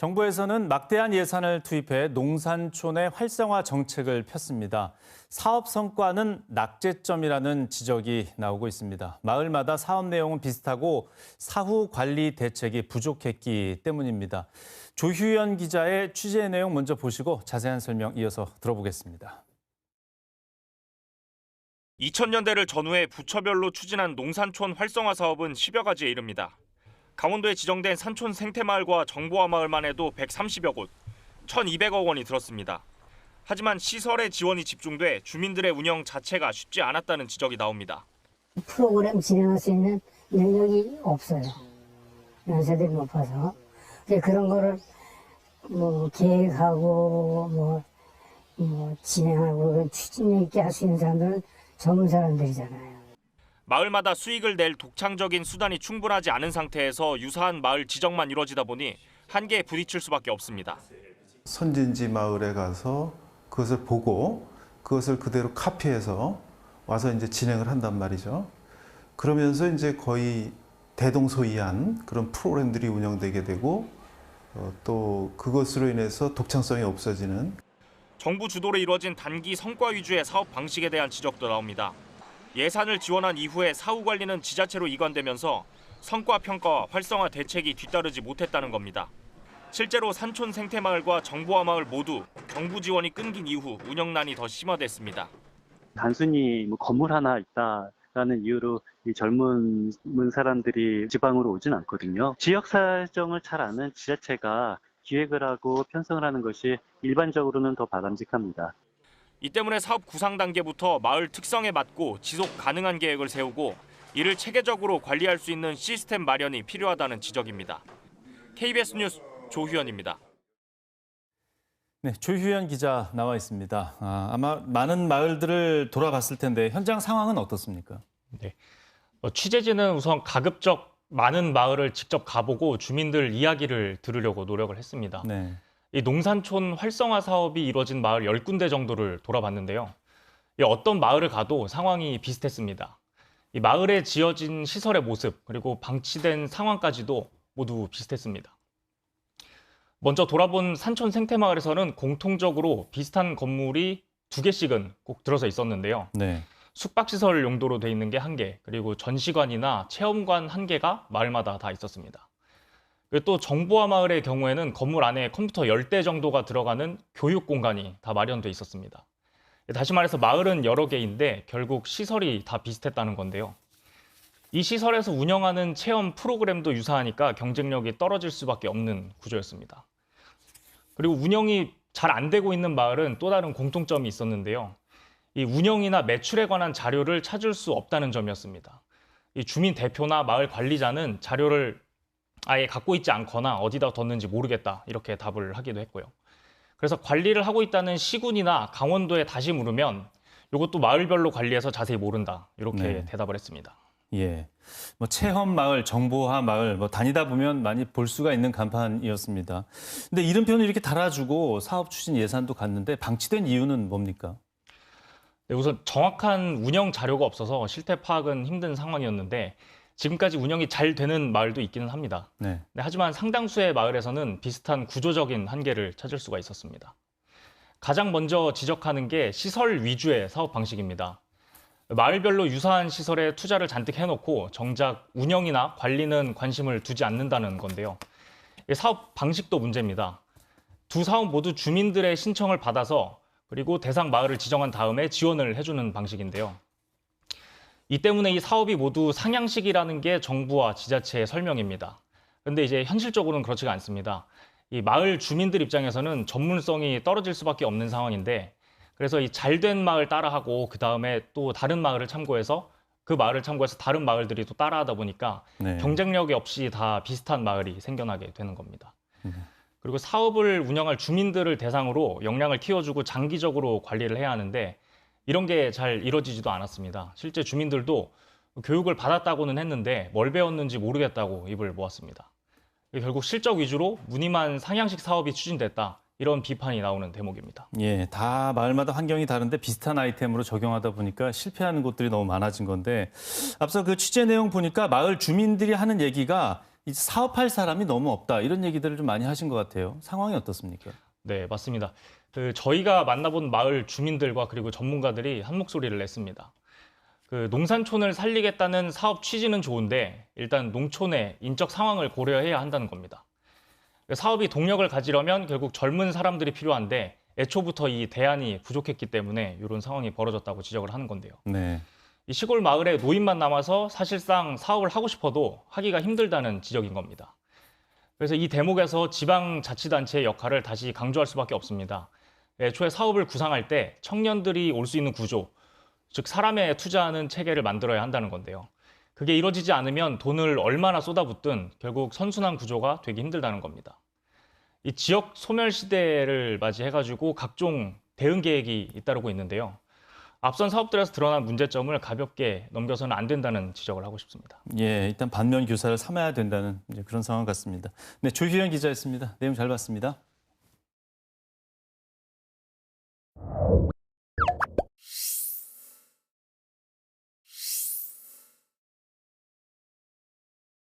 정부에서는 막대한 예산을 투입해 농산촌의 활성화 정책을 폈습니다. 사업 성과는 낙제점이라는 지적이 나오고 있습니다. 마을마다 사업 내용은 비슷하고 사후 관리 대책이 부족했기 때문입니다. 조휴연 기자의 취재 내용 먼저 보시고 자세한 설명 이어서 들어보겠습니다. 2000년대를 전후해 부처별로 추진한 농산촌 활성화 사업은 10여 가지에 이릅니다. 강원도에 지정된 산촌 생태마을과 정보화 마을만 해도 130여 곳, 1,200억 원이 들었습니다. 하지만 시설의 지원이 집중돼 주민들의 운영 자체가 쉽지 않았다는 지적이 나옵니다. 프로그램 진행할 수 있는 능력이 없어요. 연세들이 높아서. 그런 거를 계획하고 진행하고 추진력 있게 할 수 있는 사람들은 전문 사람들이잖아요. 마을마다 수익을 낼 독창적인 수단이 충분하지 않은 상태에서 유사한 마을 지정만 이루어지다 보니 한계에 부딪힐 수밖에 없습니다. 선진지 마을에 가서 그것을 보고 그것을 그대로 카피해서 와서 이제 진행을 한단 말이죠. 그러면서 이제 거의 대동소이한 그런 프로그램들이 운영되게 되고 또 그것으로 인해서 독창성이 없어지는. 정부 주도로 이루어진 단기 성과 위주의 사업 방식에 대한 지적도 나옵니다. 예산을 지원한 이후에 사후 관리는 지자체로 이관되면서 성과 평가와 활성화 대책이 뒤따르지 못했다는 겁니다. 실제로 산촌 생태마을과 정보화 마을 모두 정부 지원이 끊긴 이후 운영난이 더 심화됐습니다. 단순히 건물 하나 있다라는 이유로 이 젊은 사람들이 지방으로 오진 않거든요. 지역 사정을 잘 아는 지자체가 기획을 하고 편성을 하는 것이 일반적으로는 더 바람직합니다. 이 때문에 사업 구상 단계부터 마을 특성에 맞고 지속 가능한 계획을 세우고 이를 체계적으로 관리할 수 있는 시스템 마련이 필요하다는 지적입니다. KBS 뉴스 조휴연입니다. 네, 조휴연 기자 나와 있습니다. 아마 많은 마을들을 돌아봤을 텐데 현장 상황은 어떻습니까? 네, 취재진은 우선 가급적 많은 마을을 직접 가보고 주민들 이야기를 들으려고 노력을 했습니다. 네. 이 농산촌 활성화 사업이 이루어진 마을 10군데 정도를 돌아봤는데요. 어떤 마을을 가도 상황이 비슷했습니다. 이 마을에 지어진 시설의 모습 그리고 방치된 상황까지도 모두 비슷했습니다. 먼저 돌아본 산촌 생태마을에서는 공통적으로 비슷한 건물이 2개씩은 꼭 들어서 있었는데요. 네. 숙박시설 용도로 돼 있는 게 1개, 그리고 전시관이나 체험관 1개가 마을마다 다 있었습니다. 또 정보화 마을의 경우에는 건물 안에 컴퓨터 10대 정도가 들어가는 교육 공간이 다 마련돼 있었습니다. 다시 말해서 마을은 여러 개인데 결국 시설이 다 비슷했다는 건데요. 이 시설에서 운영하는 체험 프로그램도 유사하니까 경쟁력이 떨어질 수밖에 없는 구조였습니다. 그리고 운영이 잘 안 되고 있는 마을은 또 다른 공통점이 있었는데요. 이 운영이나 매출에 관한 자료를 찾을 수 없다는 점이었습니다. 이 주민 대표나 마을 관리자는 자료를 아예 갖고 있지 않거나 어디다 뒀는지 모르겠다 이렇게 답을 하기도 했고요. 그래서 관리를 하고 있다는 시군이나 강원도에 다시 물으면 이것도 마을별로 관리해서 자세히 모른다 이렇게 네. 대답을 했습니다. 예, 체험 마을, 정보화 마을 다니다 보면 많이 볼 수가 있는 간판이었습니다. 근데 이름표는 이렇게 달아주고 사업 추진 예산도 갔는데 방치된 이유는 뭡니까? 네, 우선 정확한 운영 자료가 없어서 실태 파악은 힘든 상황이었는데 지금까지 운영이 잘 되는 마을도 있기는 합니다. 네. 하지만 상당수의 마을에서는 비슷한 구조적인 한계를 찾을 수가 있었습니다. 가장 먼저 지적하는 게 시설 위주의 사업 방식입니다. 마을별로 유사한 시설에 투자를 잔뜩 해놓고 정작 운영이나 관리는 관심을 두지 않는다는 건데요. 사업 방식도 문제입니다. 두 사업 모두 주민들의 신청을 받아서 그리고 대상 마을을 지정한 다음에 지원을 해주는 방식인데요. 이 때문에 이 사업이 모두 상향식이라는 게 정부와 지자체의 설명입니다. 그런데 이제 현실적으로는 그렇지가 않습니다. 이 마을 주민들 입장에서는 전문성이 떨어질 수밖에 없는 상황인데 그래서 이 잘된 마을 따라하고 그 다음에 또 다른 마을을 참고해서 그 마을을 참고해서 다른 마을들이 또 따라하다 보니까 네. 경쟁력이 없이 다 비슷한 마을이 생겨나게 되는 겁니다. 그리고 사업을 운영할 주민들을 대상으로 역량을 키워주고 장기적으로 관리를 해야 하는데 이런 게 잘 이루어지지도 않았습니다. 실제 주민들도 교육을 받았다고는 했는데 뭘 배웠는지 모르겠다고 입을 모았습니다. 결국 실적 위주로 무늬만 상향식 사업이 추진됐다. 이런 비판이 나오는 대목입니다. 예, 다 마을마다 환경이 다른데 비슷한 아이템으로 적용하다 보니까 실패하는 곳들이 너무 많아진 건데 앞서 그 취재 내용 보니까 마을 주민들이 하는 얘기가 이 사업할 사람이 너무 없다 이런 얘기들을 좀 많이 하신 것 같아요. 상황이 어떻습니까? 네, 맞습니다. 저희가 만나본 마을 주민들과 그리고 전문가들이 한 목소리를 냈습니다. 농산촌을 살리겠다는 사업 취지는 좋은데 일단 농촌의 인적 상황을 고려해야 한다는 겁니다. 사업이 동력을 가지려면 결국 젊은 사람들이 필요한데 애초부터 이 대안이 부족했기 때문에 이런 상황이 벌어졌다고 지적을 하는 건데요. 네. 이 시골 마을에 노인만 남아서 사실상 사업을 하고 싶어도 하기가 힘들다는 지적인 겁니다. 그래서 이 대목에서 지방자치단체의 역할을 다시 강조할 수밖에 없습니다. 애초에 사업을 구상할 때 청년들이 올 수 있는 구조, 즉 사람에 투자하는 체계를 만들어야 한다는 건데요. 그게 이루어지지 않으면 돈을 얼마나 쏟아붓든 결국 선순환 구조가 되기 힘들다는 겁니다. 이 지역 소멸 시대를 맞이해가지고 각종 대응 계획이 잇따르고 있는데요. 앞선 사업들에서 드러난 문제점을 가볍게 넘겨서는 안 된다는 지적을 하고 싶습니다. 예, 일단 반면 교사를 삼아야 된다는 이제 그런 상황 같습니다. 네, 조희연 기자였습니다. 내용 잘 봤습니다.